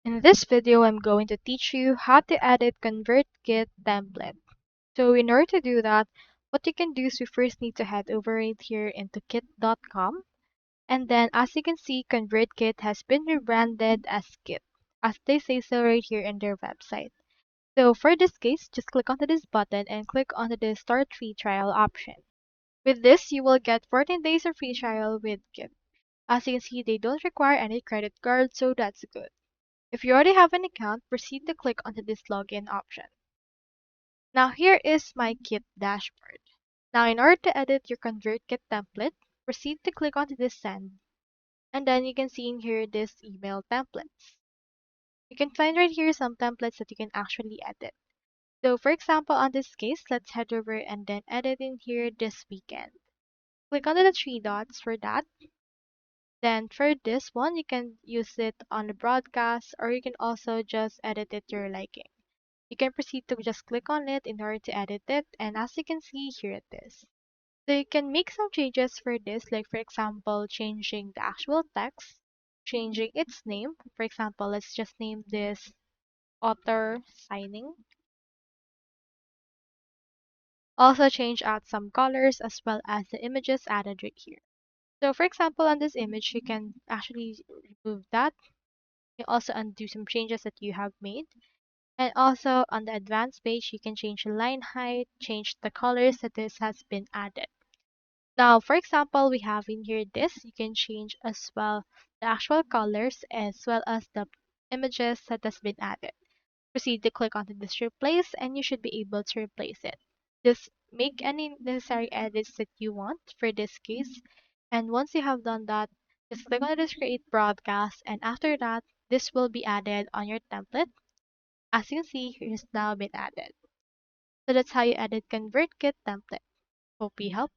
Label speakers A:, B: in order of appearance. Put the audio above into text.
A: In this video, I'm going to teach you how to edit ConvertKit template. So in order to do that, what you can do is you first need to head over right here into kit.com. And then as you can see, ConvertKit has been rebranded as Kit, as they say so right here in their website. So for this case, just click onto this button and click onto the Start Free Trial option. With this, you will get 14 days of free trial with Kit. As you can see, they don't require any credit card, so that's good. If you already have an account, proceed to click onto this login option. Now here is my Kit dashboard. Now in order to edit your ConvertKit template, proceed to click onto this send. And then you can see in here this email templates. You can find right here some templates that you can actually edit. So for example, on this case, let's head over and then edit in here this weekend. Click onto the three dots for that. Then for this one, you can use it on the broadcast or you can also just edit it to your liking. You can proceed to just click on it in order to edit it, and as you can see, here it is. So you can make some changes for this, like for example, changing the actual text, changing its name. For example, let's just name this author signing. Also change out some colors as well as the images added right here. So for example, on this image, you can actually remove that. You also undo some changes that you have made. And also on the advanced page, you can change the line height, change the colors that this has been added. Now, for example, we have in here this, you can change as well the actual colors as well as the images that has been added. Proceed to click on this replace and you should be able to replace it. Just make any necessary edits that you want for this case. And once you have done that, just click on this create broadcast and after that, this will be added on your template. As you can see, it has now been added. So that's how you edit ConvertKit template. Hope you helped.